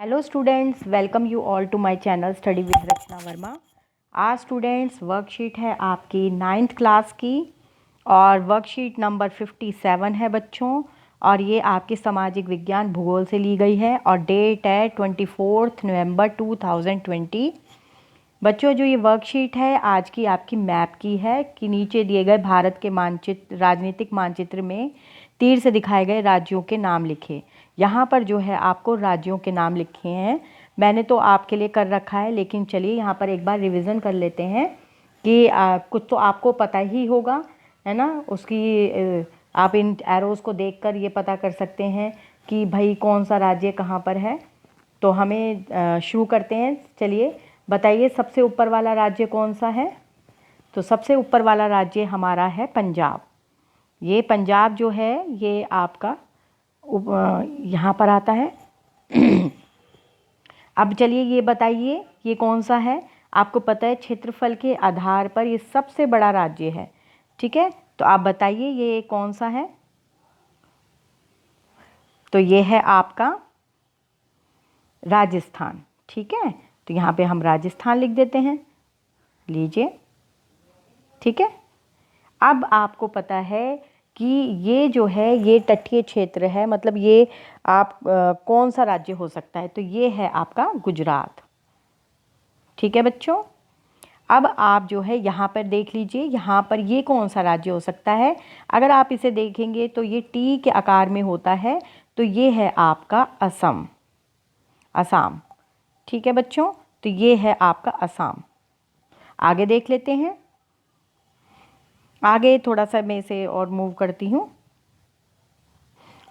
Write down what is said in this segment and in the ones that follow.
Hello students, welcome you all to my channel study with Rachna Verma. आज students worksheet है आपकी 9th class की और वर्कशीट नंबर 57 है बच्चों। और ये आपके सामाजिक विज्ञान भूगोल से ली गई है और डेट है 24 नवंबर 2020। बच्चों जो ये वर्कशीट है आज की आपकी मैप की है कि नीचे दिए गए भारत के मानचित्र राजनीतिक मानचित्र में तीर से दिखाए गए राज्यों के नाम लिखे। यहाँ पर जो है आपको राज्यों के नाम लिखे हैं, मैंने तो आपके लिए कर रखा है, लेकिन चलिए यहाँ पर एक बार रिवीजन कर लेते हैं कि कुछ तो आपको पता ही होगा, है ना। उसकी आप इन एरोज़ को देखकर ये पता कर सकते हैं कि भाई कौन सा राज्य कहाँ पर है। तो हमें शुरू करते हैं। चलिए बताइए सबसे ऊपर वाला राज्य कौन सा है। तो सबसे ऊपर वाला राज्य हमारा है पंजाब। ये पंजाब जो है ये आपका यहाँ पर आता है। अब चलिए ये बताइए ये कौन सा है। आपको पता है क्षेत्रफल के आधार पर ये सबसे बड़ा राज्य है, ठीक है। तो आप बताइए ये कौन सा है। तो ये है आपका राजस्थान, ठीक है। तो यहाँ पे हम राजस्थान लिख देते हैं, लीजिए, ठीक है। अब आपको पता है कि ये जो है ये तटीय क्षेत्र है, मतलब ये आप कौन सा राज्य हो सकता है। तो ये है आपका गुजरात, ठीक है बच्चों। अब आप जो है यहाँ पर देख लीजिए, यहाँ पर ये कौन सा राज्य हो सकता है। अगर आप इसे देखेंगे तो ये टी के आकार में होता है, तो ये है आपका असम, असम, ठीक है बच्चों। तो ये है आपका असम। आगे देख लेते हैं, आगे थोड़ा सा मैं इसे और मूव करती हूँ।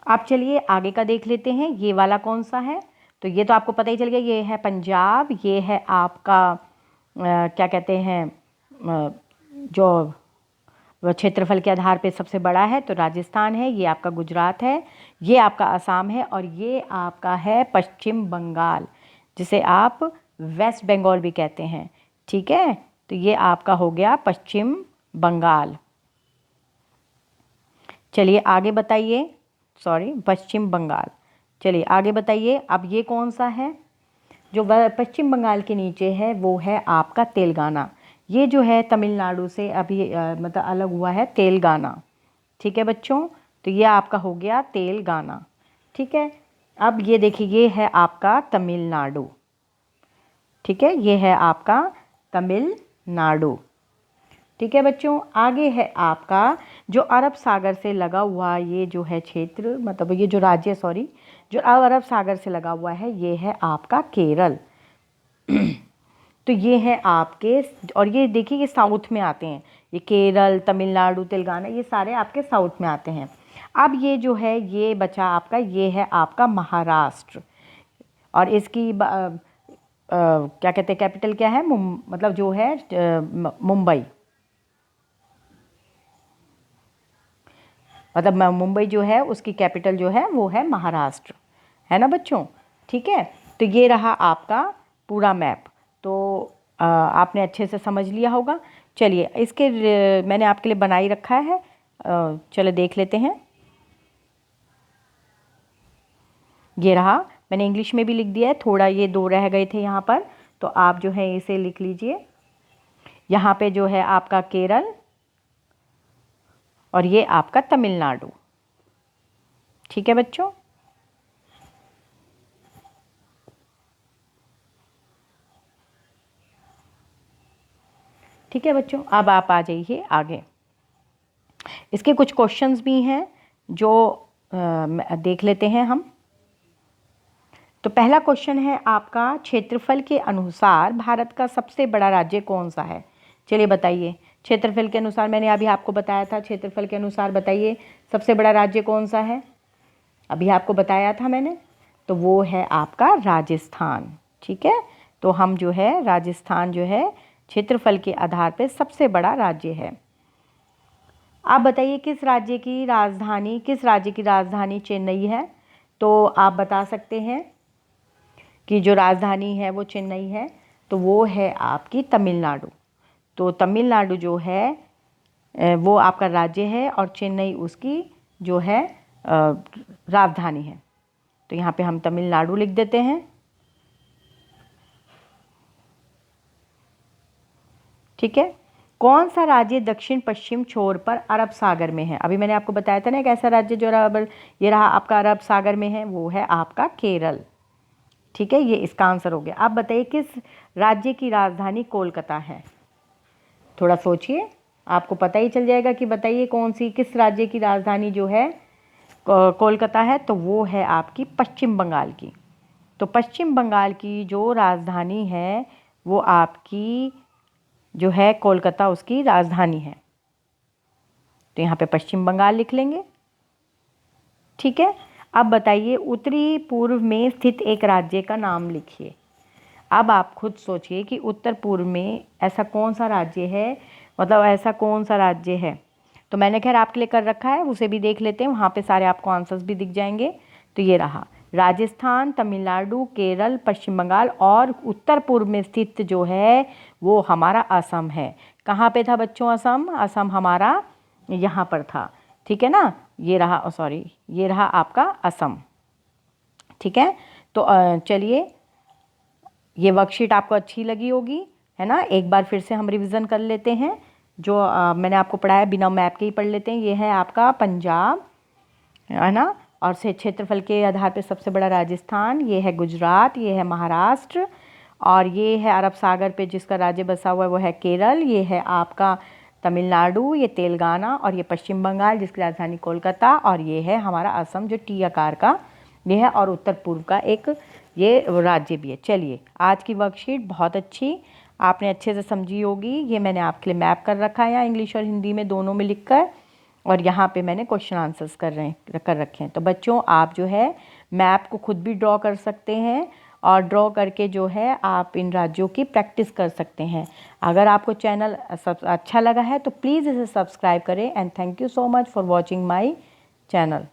आप चलिए आगे का देख लेते हैं, ये वाला कौन सा है। तो ये तो आपको पता ही चल गया, ये है पंजाब। ये है आपका क्या कहते हैं जो क्षेत्रफल के आधार पे सबसे बड़ा है, तो राजस्थान है। ये आपका गुजरात है, ये आपका असम है, और ये आपका है पश्चिम बंगाल, जिसे आप वेस्ट बंगाल भी कहते हैं, ठीक है। तो ये आपका हो गया पश्चिम बंगाल। चलिए आगे बताइए, सॉरी पश्चिम बंगाल। चलिए आगे बताइए, अब ये कौन सा है। जो पश्चिम बंगाल के नीचे है वो है आपका तेलंगाना। ये जो है तमिलनाडु से अभी मतलब अलग हुआ है, तेलंगाना, ठीक है बच्चों। तो ये आपका हो गया तेलंगाना, ठीक है। अब ये देखिए ये है आपका तमिलनाडु, ठीक है। ये है आपका तमिलनाडु, ठीक है बच्चों। आगे है आपका जो अरब सागर से लगा हुआ ये जो है क्षेत्र, मतलब ये जो राज्य, सॉरी, जो अरब सागर से लगा हुआ है, ये है आपका केरल। तो ये है आपके, और ये देखिए ये साउथ में आते हैं, ये केरल, तमिलनाडु, तेलंगाना, ये सारे आपके साउथ में आते हैं। अब ये जो है ये बचा आपका, ये है आपका महाराष्ट्र। और इसकी क्या कहते हैं, कैपिटल क्या है, मतलब जो है मुंबई, मतलब मुंबई जो है उसकी कैपिटल जो है वो है महाराष्ट्र, है ना बच्चों, ठीक है। तो ये रहा आपका पूरा मैप। तो आपने अच्छे से समझ लिया होगा। चलिए इसके मैंने आपके लिए बनाई रखा है, चलो देख लेते हैं। ये रहा, मैंने इंग्लिश में भी लिख दिया है, थोड़ा ये दो रह गए थे यहाँ पर, तो आप जो है इसे लिख लीजिए। यहाँ पे जो है आपका केरल और ये आपका तमिलनाडु, ठीक है बच्चों। ठीक है बच्चों, अब आप आ जाइए आगे। इसके कुछ क्वेश्चंस भी हैं जो देख लेते हैं हम। तो पहला क्वेश्चन है आपका, क्षेत्रफल के अनुसार भारत का सबसे बड़ा राज्य कौन सा है। चलिए बताइए, क्षेत्रफल के अनुसार, मैंने अभी आपको बताया था, क्षेत्रफल के अनुसार बताइए सबसे बड़ा राज्य कौन सा है, अभी आपको बताया था मैंने। तो वो है आपका राजस्थान, ठीक है। तो हम जो है राजस्थान जो है क्षेत्रफल के आधार पर सबसे बड़ा राज्य है। आप बताइए किस राज्य की राजधानी चेन्नई है। तो आप बता सकते हैं कि जो राजधानी है वो चेन्नई है, तो वो है आपकी तमिलनाडु। तो तमिलनाडु जो है वो आपका राज्य है और चेन्नई उसकी जो है राजधानी है। तो यहाँ पे हम तमिलनाडु लिख देते हैं। ठीक है। कौन सा राज्य दक्षिण पश्चिम छोर पर अरब सागर में है? अभी मैंने आपको बताया था ना एक ऐसा राज्य जो ये रहा आपका अरब सागर में है, वो है आपका केरल। ठीक है, ये इसका आंसर हो गया। आप बताइए किस राज्य की राजधानी कोलकाता है? थोड़ा सोचिए, आपको पता ही चल जाएगा कि बताइए कौन सी किस राज्य की राजधानी जो है कोलकाता है, तो वो है आपकी पश्चिम बंगाल की। तो पश्चिम बंगाल की जो राजधानी है वो आपकी जो है कोलकाता उसकी राजधानी है। तो यहाँ पे पश्चिम बंगाल लिख लेंगे। ठीक है। अब बताइए उत्तरी पूर्व में स्थित एक राज्य का नाम लिखिए। अब आप खुद सोचिए कि उत्तर पूर्व में ऐसा कौन सा राज्य है, मतलब ऐसा कौन सा राज्य है। तो मैंने खैर आपके लिए कर रखा है, उसे भी देख लेते हैं, वहाँ पे सारे आपको आंसर्स भी दिख जाएंगे। तो ये रहा राजस्थान, तमिलनाडु, केरल, पश्चिम बंगाल और उत्तर पूर्व में स्थित जो है वो हमारा असम है। कहाँ पे था बच्चों असम? असम हमारा यहाँ पर था। ठीक है ना, ये रहा, सॉरी ये रहा आपका असम। ठीक है, तो चलिए, ये वर्कशीट आपको अच्छी लगी होगी, है ना। एक बार फिर से हम रिवीजन कर लेते हैं जो मैंने आपको पढ़ाया, बिना मैप के ही पढ़ लेते हैं। ये है आपका पंजाब, है ना, और से क्षेत्रफल के आधार पे सबसे बड़ा राजस्थान, ये है गुजरात, ये है महाराष्ट्र, और ये है अरब सागर पे जिसका राज्य बसा हुआ है वो है केरल, ये है आपका तमिलनाडु, ये तेलंगाना, और ये पश्चिम बंगाल जिसकी राजधानी कोलकाता, और ये है हमारा असम जो टी आकार का ये है, और उत्तर पूर्व का एक ये राज्य भी है। चलिए, आज की वर्कशीट बहुत अच्छी, आपने अच्छे से समझी होगी। ये मैंने आपके लिए मैप कर रखा है यहाँ इंग्लिश और हिंदी में दोनों में लिखकर, और यहाँ पे मैंने क्वेश्चन आंसर्स कर रखे हैं। तो बच्चों आप जो है मैप को खुद भी ड्रॉ कर सकते हैं, और ड्रॉ करके जो है आप इन राज्यों की प्रैक्टिस कर सकते हैं। अगर आपको चैनल अच्छा लगा है तो प्लीज़ इसे सब्सक्राइब करें, and thank you so much for watching my channel.